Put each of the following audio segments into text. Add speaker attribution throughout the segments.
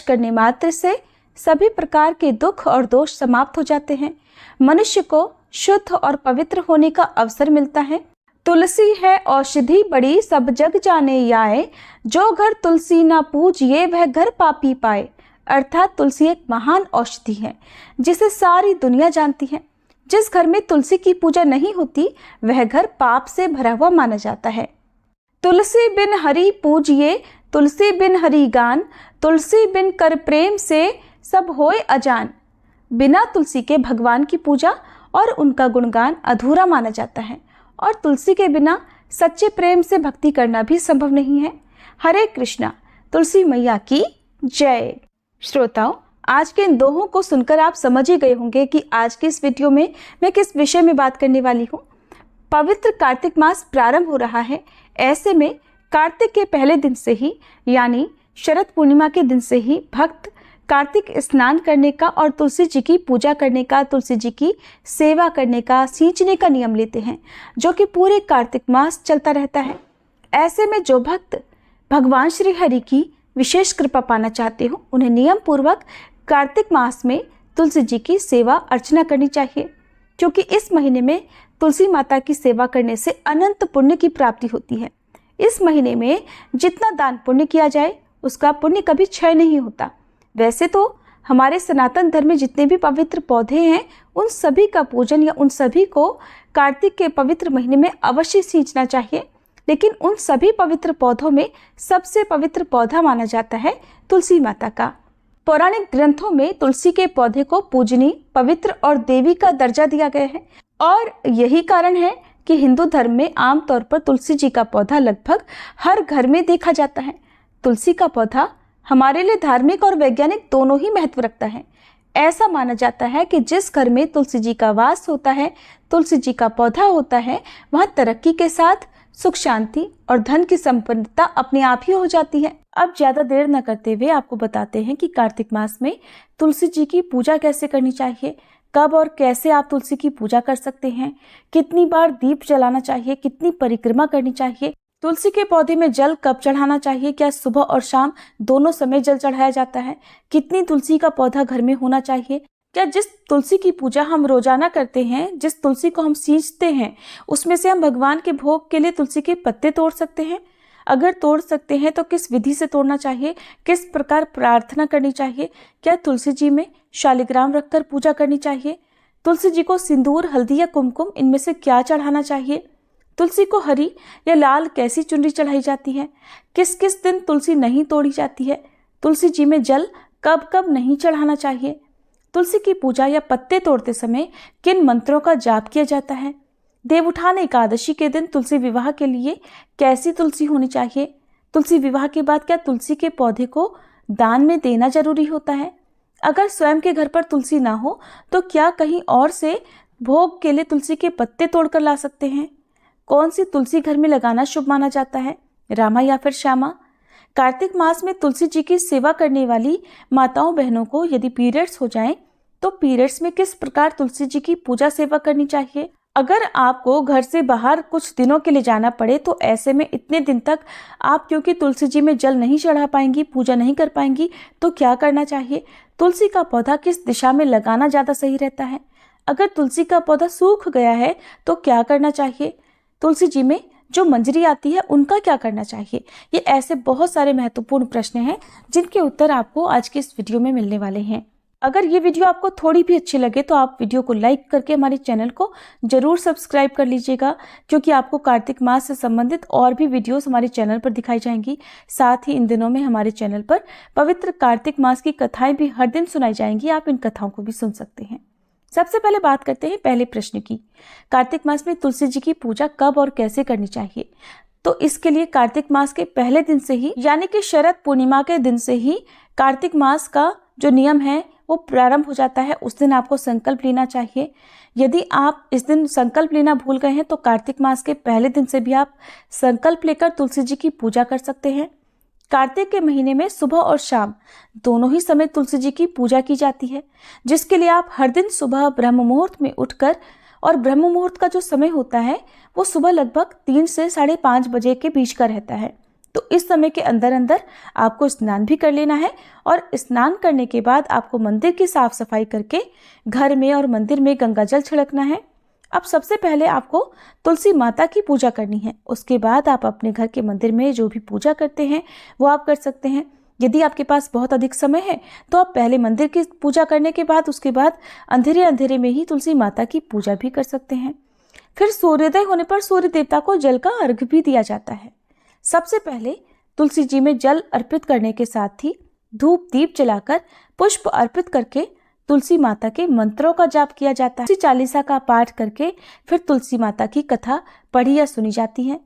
Speaker 1: करने मात्र से सभी प्रकार के दुख और दोष समाप्त हो जाते हैं। मनुष्य को शुद्ध और पवित्र होने का अवसर मिलता है। तुलसी है औषधि बड़ी, सब जग जाने आए, जो घर तुलसी ना पूजिए वह घर पापी पाए। अर्थात तुलसी एक महान औषधि है जिसे सारी दुनिया जानती है। जिस घर में तुलसी की पूजा नहीं होती वह घर पाप से भरा हुआ माना जाता है। तुलसी बिन हरि पूजिए, तुलसी बिन हरि गान, तुलसी बिन कर प्रेम से सब होए अजान। बिना तुलसी के भगवान की पूजा और उनका गुणगान अधूरा माना जाता है और तुलसी के बिना सच्चे प्रेम से भक्ति करना भी संभव नहीं है। हरे कृष्णा। तुलसी मैया की जय। श्रोताओं, आज के इन दोहों को सुनकर आप समझ ही गए होंगे कि आज के इस वीडियो में मैं किस विषय में बात करने वाली हूँ। पवित्र कार्तिक मास प्रारंभ हो रहा है। ऐसे में कार्तिक के पहले दिन से ही यानी शरद पूर्णिमा के दिन से ही भक्त कार्तिक स्नान करने का और तुलसी जी की पूजा करने का, तुलसी जी की सेवा करने का, सींचने का नियम लेते हैं, जो कि पूरे कार्तिक मास चलता रहता है। ऐसे में जो भक्त भगवान श्री हरि की विशेष कृपा पाना चाहते हो, उन्हें नियम पूर्वक कार्तिक मास में तुलसी जी की सेवा अर्चना करनी चाहिए, क्योंकि इस महीने में तुलसी माता की सेवा करने से अनंत पुण्य की प्राप्ति होती है। इस महीने में जितना दान पुण्य किया जाए उसका पुण्य कभी क्षय नहीं होता। वैसे तो हमारे सनातन धर्म में जितने भी पवित्र पौधे हैं उन सभी का पूजन या उन सभी को कार्तिक के पवित्र महीने में अवश्य सींचना चाहिए, लेकिन उन सभी पवित्र पौधों में सबसे पवित्र पौधा माना जाता है तुलसी माता का। पौराणिक ग्रंथों में तुलसी के पौधे को पूजनीय, पवित्र और देवी का दर्जा दिया गया है और यही कारण है कि हिंदू धर्म में आमतौर पर तुलसी जी का पौधा लगभग हर घर में देखा जाता है। तुलसी का पौधा हमारे लिए धार्मिक और वैज्ञानिक दोनों ही महत्व रखता है। ऐसा माना जाता है कि जिस घर में तुलसी जी का वास होता है, तुलसी जी का पौधा होता है, वहाँ तरक्की के साथ सुख शांति और धन की संपन्नता अपने आप ही हो जाती है। अब ज्यादा देर न करते हुए आपको बताते हैं कि कार्तिक मास में तुलसी जी की पूजा कैसे करनी चाहिए, कब और कैसे आप तुलसी की पूजा कर सकते हैं, कितनी बार दीप जलाना चाहिए, कितनी परिक्रमा करनी चाहिए, तुलसी के पौधे में जल कब चढ़ाना चाहिए, क्या सुबह और शाम दोनों समय जल चढ़ाया जाता है, कितनी तुलसी का पौधा घर में होना चाहिए, क्या जिस तुलसी की पूजा हम रोजाना करते हैं, जिस तुलसी को हम सींचते हैं, उसमें से हम भगवान के भोग के लिए तुलसी के पत्ते तोड़ सकते हैं, अगर तोड़ सकते हैं तो किस विधि से तोड़ना चाहिए, किस प्रकार प्रार्थना करनी चाहिए, क्या तुलसी जी में शालिग्राम रखकर पूजा करनी चाहिए, तुलसी जी को सिंदूर, हल्दी या कुमकुम इनमें से क्या चढ़ाना चाहिए, तुलसी को हरी या लाल कैसी चुनरी चढ़ाई जाती है, किस किस दिन तुलसी नहीं तोड़ी जाती है, तुलसी जी में जल कब कब नहीं चढ़ाना चाहिए, तुलसी की पूजा या पत्ते तोड़ते समय किन मंत्रों का जाप किया जाता है, देवउठान एकादशी के दिन तुलसी विवाह के लिए कैसी तुलसी होनी चाहिए, तुलसी विवाह के बाद क्या तुलसी के पौधे को दान में देना जरूरी होता है, अगर स्वयं के घर पर तुलसी ना हो तो क्या कहीं और से भोग के लिए तुलसी के पत्ते तोड़कर ला सकते हैं, कौन सी तुलसी घर में लगाना शुभ माना जाता है, रामा या फिर श्यामा। कार्तिक मास में तुलसी जी की सेवा करने वाली माताओं बहनों को यदि पीरियड्स हो जाएं तो पीरियड्स में किस प्रकार तुलसी जी की पूजा सेवा करनी चाहिए। अगर आपको घर से बाहर कुछ दिनों के लिए जाना पड़े तो ऐसे में इतने दिन तक आप क्योंकि तुलसी जी में जल नहीं चढ़ा पाएंगी, पूजा नहीं कर पाएंगी, तो क्या करना चाहिए, तुलसी का पौधा किस दिशा में लगाना ज़्यादा सही रहता है, अगर तुलसी का पौधा सूख गया है तो क्या करना चाहिए, तुलसी जी में जो मंजरी आती है उनका क्या करना चाहिए। ये ऐसे बहुत सारे महत्वपूर्ण प्रश्न हैं जिनके उत्तर आपको आज के इस वीडियो में मिलने वाले हैं। अगर ये वीडियो आपको थोड़ी भी अच्छी लगे तो आप वीडियो को लाइक करके हमारे चैनल को जरूर सब्सक्राइब कर लीजिएगा, क्योंकि आपको कार्तिक मास से संबंधित और भी वीडियोस हमारे चैनल पर दिखाई जाएंगी। साथ ही इन दिनों में हमारे चैनल पर पवित्र कार्तिक मास की कथाएं भी हर दिन सुनाई जाएंगी, आप इन कथाओं को भी सुन सकते हैं। सबसे पहले बात करते हैं पहले प्रश्न की, कार्तिक मास में तुलसी जी की पूजा कब और कैसे करनी चाहिए। तो इसके लिए कार्तिक मास के पहले दिन से ही यानी कि शरद पूर्णिमा के दिन से ही कार्तिक मास का जो नियम है वो प्रारंभ हो जाता है। उस दिन आपको संकल्प लेना चाहिए। यदि आप इस दिन संकल्प लेना भूल गए हैं तो कार्तिक मास के पहले दिन से भी आप संकल्प लेकर तुलसी जी की पूजा कर सकते हैं। कार्तिक के महीने में सुबह और शाम दोनों ही समय तुलसी जी की पूजा की जाती है, जिसके लिए आप हर दिन सुबह ब्रह्म मुहूर्त में उठकर, और ब्रह्म मुहूर्त का जो समय होता है वो सुबह लगभग 3 से 5:30 बजे के बीच का रहता है, तो इस समय के अंदर अंदर आपको स्नान भी कर लेना है और स्नान करने के बाद आपको मंदिर की साफ सफाई करके घर में और मंदिर में गंगा जल छिड़कना है। अब सबसे पहले आपको तुलसी माता की पूजा करनी है। उसके बाद आप अपने घर के मंदिर में जो भी पूजा करते हैं वो आप कर सकते हैं। यदि आपके पास बहुत अधिक समय है तो आप पहले मंदिर की पूजा करने के बाद उसके बाद अंधेरे अंधेरे में ही तुलसी माता की पूजा भी कर सकते हैं। फिर सूर्योदय होने पर सूर्य देवता को जल का अर्घ्य भी दिया जाता है। सबसे पहले तुलसी जी में जल अर्पित करने के साथ ही धूप दीप जलाकर पुष्प अर्पित करके तुलसी माता के मंत्रों का जाप किया जाता है। तुलसी चालीसा का पाठ करके फिर तुलसी माता की कथा पढ़ी या सुनी जाती है।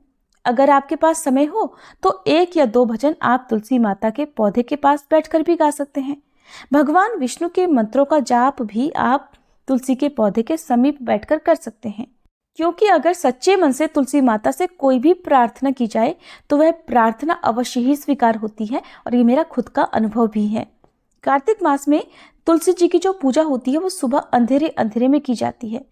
Speaker 1: अगर आपके पास समय हो तो 1 या 2 भजन आप तुलसी माता के पौधे के पास बैठकर भी गा सकते हैं। भगवान विष्णु के मंत्रों का जाप भी आप तुलसी के पौधे के समीप बैठकर कर सकते हैं, क्योंकि अगर सच्चे मन से तुलसी माता से कोई भी प्रार्थना की जाए तो वह प्रार्थना अवश्य ही स्वीकार होती है और ये मेरा खुद का अनुभव भी है। कार्तिक मास में तुलसी जी की जो पूजा होती है वो सुबह अंधेरे अंधेरे में की जाती है।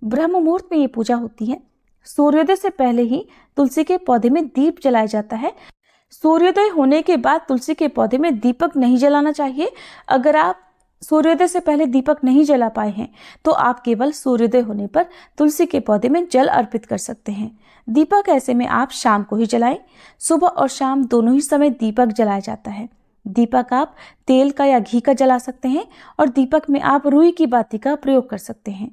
Speaker 1: ब्रह्म मुहूर्त में ये पूजा होती है। सूर्योदय से पहले ही तुलसी के पौधे में दीप जलाया जाता है। सूर्योदय होने के बाद तुलसी के पौधे में दीपक नहीं जलाना चाहिए। अगर आप सूर्योदय से पहले दीपक नहीं जला पाए हैं तो आप केवल सूर्योदय होने पर तुलसी के पौधे में जल अर्पित कर सकते हैं। दीपक ऐसे में आप शाम को ही जलाएं। सुबह और शाम दोनों ही समय दीपक जलाया जाता है। दीपक आप तेल का या घी का जला सकते हैं और दीपक में आप रुई की बाती का प्रयोग कर सकते हैं।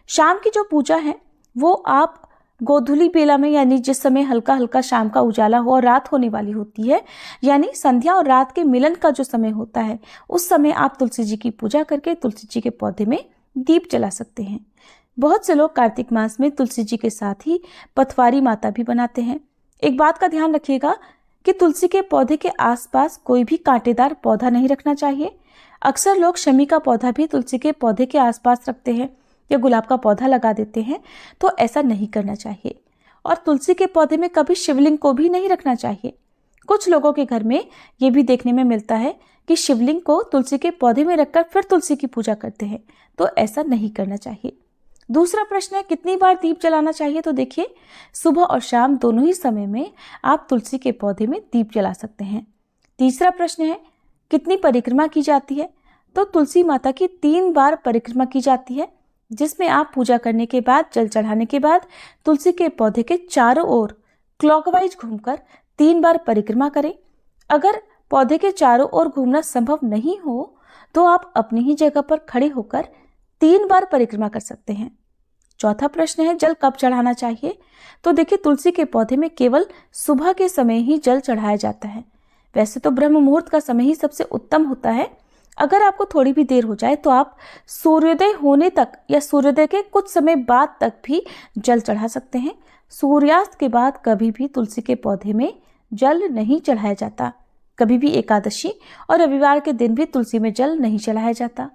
Speaker 1: शाम की जो पूजा है वो आप गोधूली बेला में, यानी जिस समय हल्का हल्का शाम का उजाला हो और रात होने वाली होती है, यानी संध्या और रात के मिलन का जो समय होता है, उस समय आप तुलसी जी की पूजा करके तुलसी जी के पौधे में दीप जला सकते हैं। बहुत से लोग कार्तिक मास में तुलसी जी के साथ ही पथवारी माता भी बनाते हैं। एक बात का ध्यान रखिएगा कि तुलसी के पौधे के आसपास कोई भी कांटेदार पौधा नहीं रखना चाहिए। अक्सर लोग शमी का पौधा भी तुलसी के पौधे के आसपास रखते हैं या गुलाब का पौधा लगा देते हैं, तो ऐसा नहीं करना चाहिए। और तुलसी के पौधे में कभी शिवलिंग को भी नहीं रखना चाहिए। कुछ लोगों के घर में ये भी देखने में मिलता है कि शिवलिंग को तुलसी के पौधे में रखकर फिर तुलसी की पूजा करते हैं, तो ऐसा नहीं करना चाहिए। दूसरा प्रश्न है कितनी बार दीप जलाना चाहिए। तो देखिए, सुबह और शाम दोनों ही समय में आप तुलसी के पौधे में दीप जला सकते हैं। तीसरा प्रश्न है कितनी परिक्रमा की जाती है। तो तुलसी माता की 3 बार परिक्रमा की जाती है, जिसमें आप पूजा करने के बाद, जल चढ़ाने के बाद तुलसी के पौधे के चारों ओर क्लॉकवाइज घूमकर 3 बार परिक्रमा करें। अगर पौधे के चारों ओर घूमना संभव नहीं हो तो आप अपनी ही जगह पर खड़े होकर 3 बार परिक्रमा कर सकते हैं। चौथा प्रश्न है जल कब चढ़ाना चाहिए। तो देखिए, तुलसी के पौधे में केवल सुबह के समय ही जल चढ़ाया जाता है। वैसे तो ब्रह्म मुहूर्त का समय ही सबसे उत्तम होता है। अगर आपको थोड़ी भी देर हो जाए तो आप सूर्योदय होने तक या सूर्योदय के कुछ समय बाद तक भी जल चढ़ा सकते हैं। सूर्यास्त के बाद कभी भी तुलसी के पौधे में जल नहीं चढ़ाया जाता। कभी भी एकादशी और रविवार के दिन भी तुलसी में जल नहीं चढ़ाया जाता।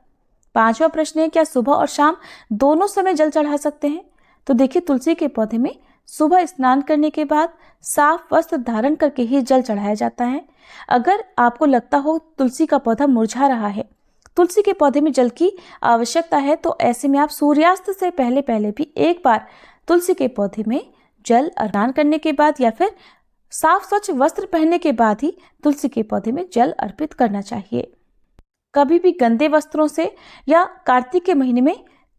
Speaker 1: 5वां प्रश्न है क्या सुबह और शाम दोनों समय जल चढ़ा सकते हैं। तो देखिए, तुलसी के पौधे में सुबह स्नान करने के बाद साफ वस्त्र धारण करके ही जल चढ़ाया जाता है। अगर आपको लगता हो तुलसी का पौधा मुरझा रहा है, तुलसी के पौधे में जल की आवश्यकता है, तो ऐसे में आप सूर्यास्त से पहले पहले भी एक बार तुलसी के पौधे में जल स्नान करने के बाद या फिर साफ स्वच्छ वस्त्र पहनने के बाद ही तुलसी के पौधे में जल अर्पित करना चाहिए। कभी भी गंदे वस्त्रों से या कार्तिक के महीने में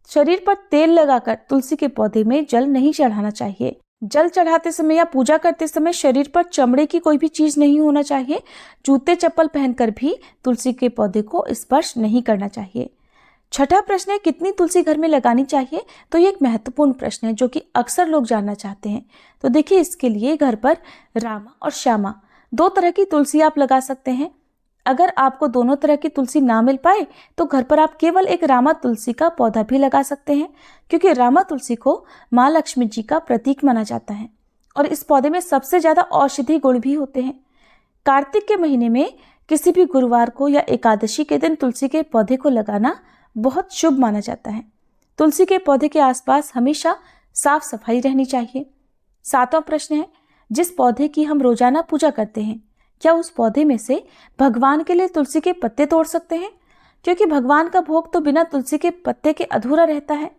Speaker 1: शरीर पर तेल लगाकर तुलसी के पौधे में जल नहीं चढ़ाना चाहिए। जल चढ़ाते समय या पूजा करते समय शरीर पर चमड़े की कोई भी चीज नहीं होना चाहिए। जूते चप्पल पहनकर भी तुलसी के पौधे को स्पर्श नहीं करना चाहिए। छठा प्रश्न है कितनी तुलसी घर में लगानी चाहिए। तो ये एक महत्वपूर्ण प्रश्न है जो कि अक्सर लोग जानना चाहते हैं। तो देखिए, इसके लिए घर पर रामा और श्यामा 2 तरह की तुलसी आप लगा सकते हैं। अगर आपको दोनों तरह की तुलसी ना मिल पाए तो घर पर आप केवल एक रामा तुलसी का पौधा भी लगा सकते हैं, क्योंकि रामा तुलसी को माँ लक्ष्मी जी का प्रतीक माना जाता है और इस पौधे में सबसे ज्यादा औषधि गुण भी होते हैं। कार्तिक के महीने में किसी भी गुरुवार को या एकादशी के दिन तुलसी के पौधे को लगाना बहुत शुभ माना जाता है। तुलसी के पौधे के आसपास हमेशा साफ सफाई रहनी चाहिए। 7वां प्रश्न है जिस पौधे की हम रोजाना पूजा करते हैं, क्या उस पौधे में से भगवान के लिए तुलसी के पत्ते तोड़ सकते हैं, क्योंकि भगवान का भोग तो बिना तुलसी के पत्ते के अधूरा रहता है।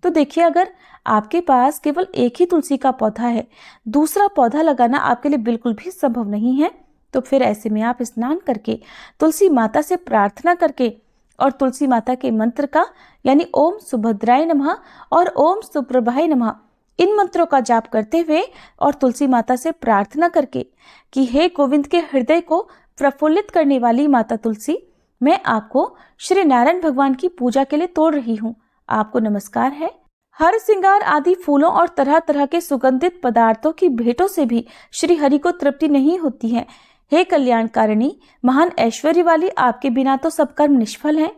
Speaker 1: तो देखिए, अगर आपके पास केवल एक ही तुलसी का पौधा है, दूसरा पौधा लगाना आपके लिए बिल्कुल भी संभव नहीं है, तो फिर ऐसे में आप स्नान करके तुलसी माता से प्रार्थना करके और तुलसी माता के मंत्र का यानी ओम सुभद्राय नमः और ओम सुप्रभाय नमः इन मंत्रों का जाप करते हुए और तुलसी माता से प्रार्थना करके कि हे गोविंद के हृदय को प्रफुल्लित करने वाली माता तुलसी, मैं आपको श्री नारायण भगवान की पूजा के लिए तोड़ रही हूँ। आपको नमस्कार है। हर श्रृंगार आदि फूलों और तरह तरह के सुगंधित पदार्थों की भेंटों से भी श्री हरि को तृप्ति नहीं होती है। हे कल्याणकारिणी, महान ऐश्वर्य वाली, आपके बिना तो सब कर्म निष्फल हैं।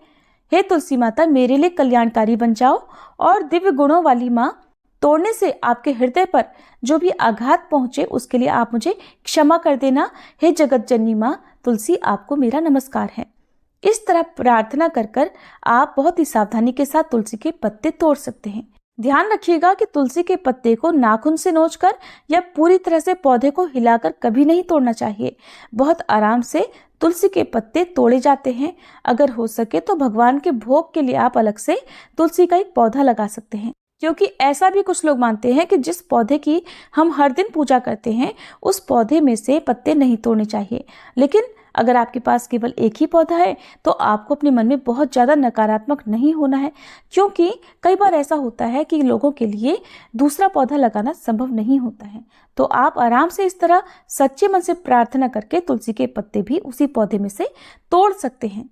Speaker 1: हे तुलसी माता, मेरे लिए कल्याणकारी बन जाओ और दिव्य गुणों वाली माँ, तोड़ने से आपके हृदय पर जो भी आघात पहुंचे उसके लिए आप मुझे क्षमा कर देना। हे जगत जननी माँ तुलसी, आपको मेरा नमस्कार है। इस तरह प्रार्थना कर कर आप बहुत ही सावधानी के साथ तुलसी के पत्ते तोड़ सकते हैं। ध्यान रखिएगा कि तुलसी के पत्ते को नाखून से नोचकर या पूरी तरह से पौधे को हिलाकर कभी नहीं तोड़ना चाहिए। बहुत आराम से तुलसी के पत्ते तोड़े जाते हैं। अगर हो सके तो भगवान के भोग के लिए आप अलग से तुलसी का एक पौधा लगा सकते हैं, क्योंकि ऐसा भी कुछ लोग मानते हैं कि जिस पौधे की हम हर दिन पूजा करते हैं उस पौधे में से पत्ते नहीं तोड़ने चाहिए। लेकिन अगर आपके पास केवल एक ही पौधा है तो आपको अपने मन में बहुत ज़्यादा नकारात्मक नहीं होना है, क्योंकि कई बार ऐसा होता है कि लोगों के लिए दूसरा पौधा लगाना संभव नहीं होता है। तो आप आराम से इस तरह सच्चे मन से प्रार्थना करके तुलसी के पत्ते भी उसी पौधे में से तोड़ सकते हैं।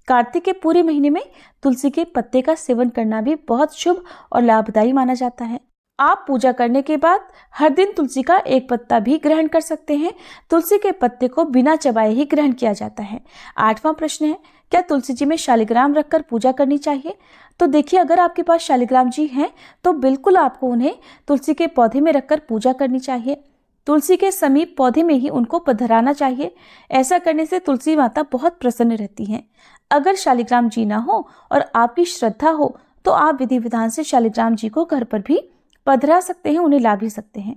Speaker 1: कार्तिक के पूरे महीने में तुलसी के पत्ते का सेवन करना भी बहुत शुभ और लाभदायी माना जाता है। आप पूजा करने के बाद हर दिन तुलसी का एक पत्ता भी ग्रहण कर सकते हैं। तुलसी के पत्ते को बिना चबाए ही ग्रहण किया जाता है। 8वां प्रश्न है, क्या तुलसी जी में शालिग्राम रखकर पूजा करनी चाहिए? तो देखिए, अगर आपके पास शालिग्राम जी हैं तो बिल्कुल आपको उन्हें तुलसी के पौधे में रखकर पूजा करनी चाहिए। तुलसी के समीप पौधे में ही उनको पधराना चाहिए। ऐसा करने से तुलसी माता बहुत प्रसन्न रहती हैं। अगर शालिग्राम जी ना हो और आपकी श्रद्धा हो तो आप विधि विधान से शालिग्राम जी को घर पर भी पधरा सकते हैं, उन्हें ला भी सकते हैं।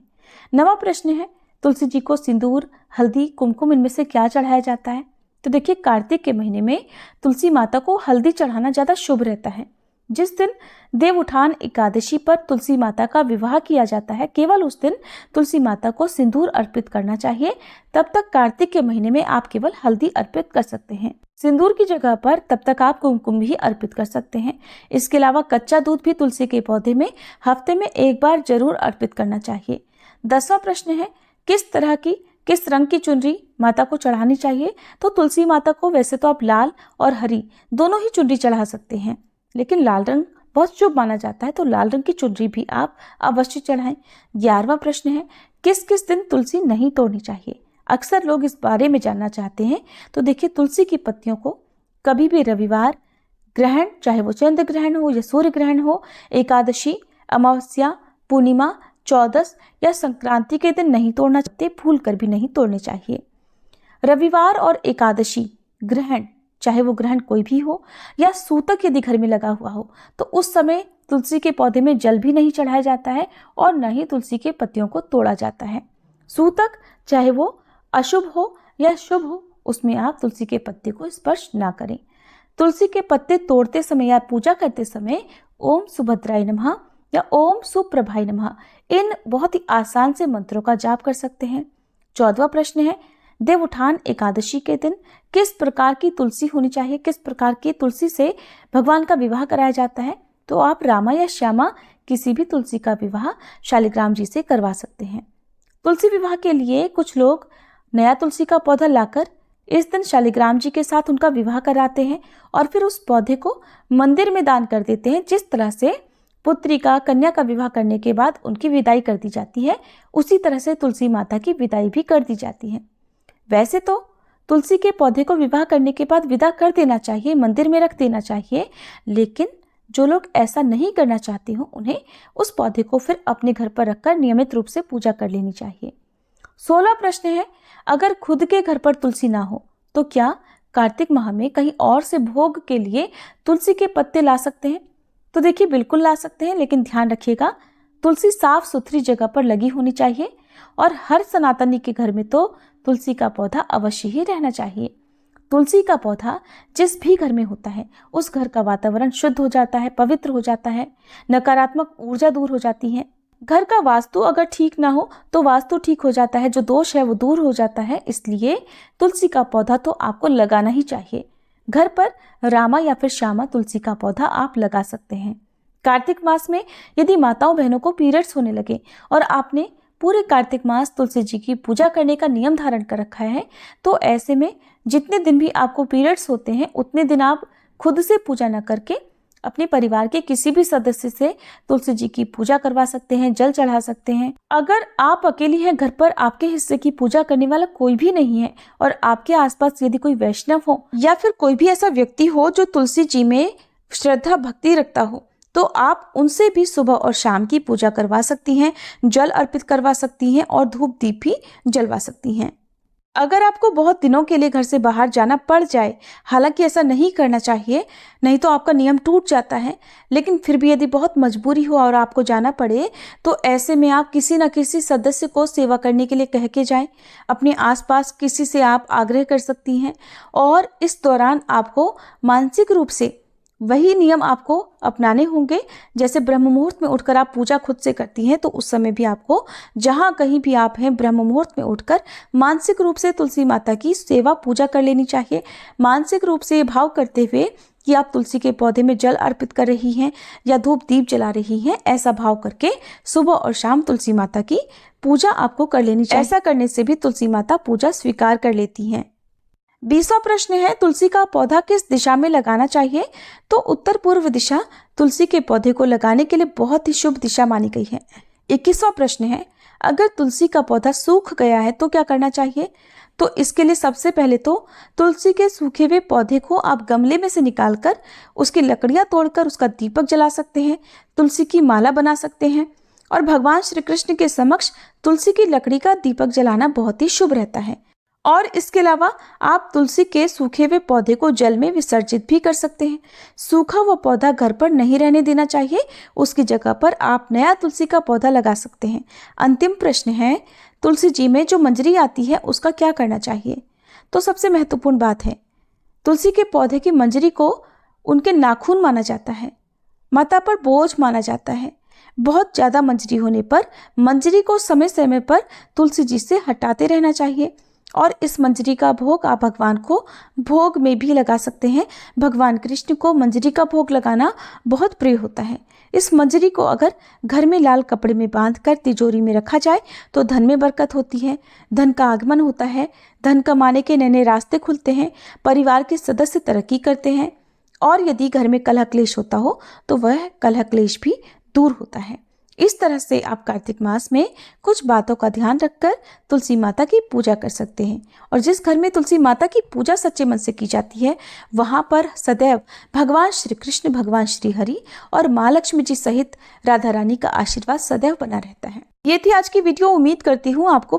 Speaker 1: 9वां प्रश्न है, तुलसी जी को सिंदूर, हल्दी, कुमकुम इनमें से क्या चढ़ाया जाता है? तो देखिए, कार्तिक के महीने में तुलसी माता को हल्दी चढ़ाना ज़्यादा शुभ रहता है। जिस दिन देवउठान एकादशी पर तुलसी माता का विवाह किया जाता है, केवल उस दिन तुलसी माता को सिंदूर अर्पित करना चाहिए। तब तक कार्तिक के महीने में आप केवल हल्दी अर्पित कर सकते हैं। सिंदूर की जगह पर तब तक आप कुमकुम भी अर्पित कर सकते हैं। इसके अलावा कच्चा दूध भी तुलसी के पौधे में हफ्ते में एक बार जरूर अर्पित करना चाहिए। 10वां प्रश्न है, किस रंग की चुनरी माता को चढ़ानी चाहिए? तो तुलसी माता को वैसे तो आप लाल और हरी दोनों ही चुनरी चढ़ा सकते हैं, लेकिन लाल रंग बहुत शुभ माना जाता है, तो लाल रंग की चुनरी भी आप अवश्य चढ़ाएं। 11वां प्रश्न है, किस किस दिन तुलसी नहीं तोड़नी चाहिए? अक्सर लोग इस बारे में जानना चाहते हैं। तो देखिए, तुलसी की पत्तियों को कभी भी रविवार, ग्रहण, चाहे वो चंद्र ग्रहण हो या सूर्य ग्रहण हो, एकादशी, अमावस्या, पूर्णिमा, चौदस या संक्रांति के दिन नहीं तोड़ना चाहिए, भूल कर भी नहीं तोड़ने चाहिए। रविवार और एकादशी ग्रहण, चाहे वो ग्रहण कोई भी हो या सूतक यदि घर में लगा हुआ हो, तो उस समय तुलसी के पौधे में जल भी नहीं चढ़ाया जाता है और न ही तुलसी के पत्तियों को तोड़ा जाता है। सूतक चाहे वो अशुभ हो या शुभ हो, उसमें आप तुलसी के पत्ते को स्पर्श ना करें। तुलसी के पत्ते तोड़ते समय या पूजा करते समय ओम सुभद्राय नमः या ओम सुप्रभाय नमः इन बहुत ही आसान से मंत्रों का जाप कर सकते हैं। 14वां प्रश्न है, देवउठान एकादशी के दिन किस प्रकार की तुलसी होनी चाहिए? किस प्रकार की तुलसी से भगवान का विवाह कराया जाता है? तो आप रामा या श्यामा किसी भी तुलसी का विवाह शालिग्राम जी से करवा सकते हैं। तुलसी विवाह के लिए कुछ लोग नया तुलसी का पौधा लाकर इस दिन शालिग्राम जी के साथ उनका विवाह कराते हैं और फिर उस पौधे को मंदिर में दान कर देते हैं। जिस तरह से पुत्री का, कन्या का विवाह करने के बाद उनकी विदाई कर दी जाती है, उसी तरह से तुलसी माता की विदाई भी कर दी जाती है। वैसे तो तुलसी के पौधे को विवाह करने के बाद विदा कर देना चाहिए, मंदिर में रख देना चाहिए, लेकिन जो लोग ऐसा नहीं करना चाहते हो उन्हें उस पौधे को फिर अपने घर पर रखकर नियमित रूप से पूजा कर लेनी चाहिए। 16वां प्रश्न है, अगर खुद के घर पर तुलसी ना हो तो क्या कार्तिक माह में कहीं और से भोग के लिए तुलसी के पत्ते ला सकते हैं? तो देखिए, बिल्कुल ला सकते हैं, लेकिन ध्यान रखिएगा तुलसी साफ सुथरी जगह पर लगी होनी चाहिए और हर सनातनी के घर में तो तुलसी का पौधा अवश्य ही रहना चाहिए। तुलसी का पौधा जिस भी घर में होता है उस घर का वातावरण शुद्ध हो जाता है, पवित्र हो जाता है, नकारात्मक ऊर्जा दूर हो जाती है। घर का वास्तु अगर ठीक ना हो तो वास्तु ठीक हो जाता है, जो दोष है वो दूर हो जाता है। इसलिए तुलसी का पौधा तो आपको लगाना ही चाहिए। घर पर रामा या फिर श्यामा तुलसी का पौधा आप लगा सकते हैं। कार्तिक मास में यदि माताओं बहनों को पीरियड्स होने लगे और आपने पूरे कार्तिक मास तुलसी जी की पूजा करने का नियम धारण कर रखा है, तो ऐसे में जितने दिन भी आपको पीरियड्स होते हैं उतने दिन आप खुद से पूजा न करके अपने परिवार के किसी भी सदस्य से तुलसी जी की पूजा करवा सकते हैं, जल चढ़ा सकते हैं। अगर आप अकेली हैं, घर पर आपके हिस्से की पूजा करने वाला कोई भी नहीं है और आपके आसपास यदि कोई वैष्णव हो या फिर कोई भी ऐसा व्यक्ति हो जो तुलसी जी में श्रद्धा भक्ति रखता हो, तो आप उनसे भी सुबह और शाम की पूजा करवा सकती हैं, जल अर्पित करवा सकती हैं और धूप दीप भी जलवा सकती हैं। अगर आपको बहुत दिनों के लिए घर से बाहर जाना पड़ जाए, हालांकि ऐसा नहीं करना चाहिए, नहीं तो आपका नियम टूट जाता है, लेकिन फिर भी यदि बहुत मजबूरी हो और आपको जाना पड़े तो ऐसे में आप किसी न किसी सदस्य को सेवा करने के लिए कह के जाएं। अपने आसपास किसी से आप आग्रह कर सकती हैं और इस दौरान आपको मानसिक रूप से वही नियम आपको अपनाने होंगे। जैसे ब्रह्म मुहूर्त में उठकर आप पूजा खुद से करती हैं, तो उस समय भी आपको जहां कहीं भी आप हैं ब्रह्म मुहूर्त में उठकर मानसिक रूप से तुलसी माता की सेवा पूजा कर लेनी चाहिए। मानसिक रूप से ये भाव करते हुए कि आप तुलसी के पौधे में जल अर्पित कर रही हैं या धूप दीप जला रही हैं, ऐसा भाव करके सुबह और शाम तुलसी माता की पूजा आपको कर लेनी चाहिए। ऐसा करने से भी तुलसी माता पूजा स्वीकार कर लेती हैं। 20वां प्रश्न है, तुलसी का पौधा किस दिशा में लगाना चाहिए? तो उत्तर पूर्व दिशा तुलसी के पौधे को लगाने के लिए बहुत ही शुभ दिशा मानी गई है। 21वां प्रश्न है, अगर तुलसी का पौधा सूख गया है तो क्या करना चाहिए? तो इसके लिए सबसे पहले तो तुलसी के सूखे हुए पौधे को आप गमले में से निकालकर उसकी लकड़ियां तोड़कर उसका दीपक जला सकते हैं, तुलसी की माला बना सकते हैं और भगवान श्री कृष्ण के समक्ष तुलसी की लकड़ी का दीपक जलाना बहुत ही शुभ रहता है। और इसके अलावा आप तुलसी के सूखे हुए पौधे को जल में विसर्जित भी कर सकते हैं। सूखा हुआ पौधा घर पर नहीं रहने देना चाहिए, उसकी जगह पर आप नया तुलसी का पौधा लगा सकते हैं। अंतिम प्रश्न है, तुलसी जी में जो मंजरी आती है उसका क्या करना चाहिए? तो सबसे महत्वपूर्ण बात है, तुलसी के पौधे की मंजरी को उनके नाखून माना जाता है, माता पर बोझ माना जाता है। बहुत ज़्यादा मंजरी होने पर मंजरी को समय समय पर तुलसी जी से हटाते रहना चाहिए और इस मंजरी का भोग आप भगवान को भोग में भी लगा सकते हैं। भगवान कृष्ण को मंजरी का भोग लगाना बहुत प्रिय होता है। इस मंजरी को अगर घर में लाल कपड़े में बांधकर तिजोरी में रखा जाए तो धन में बरकत होती है, धन का आगमन होता है, धन कमाने के नए नए रास्ते खुलते हैं, परिवार के सदस्य तरक्की करते हैं और यदि घर में कलह क्लेश होता हो तो वह कलह क्लेश भी दूर होता है। इस तरह से आप कार्तिक मास में कुछ बातों का ध्यान रखकर तुलसी माता की पूजा कर सकते हैं। और जिस घर में तुलसी माता की पूजा सच्चे मन से की जाती है वहाँ पर सदैव भगवान श्री कृष्ण, भगवान श्री हरि और माँ लक्ष्मी जी सहित राधा रानी का आशीर्वाद सदैव बना रहता है। ये थी आज की वीडियो। उम्मीद करती हूँ आपको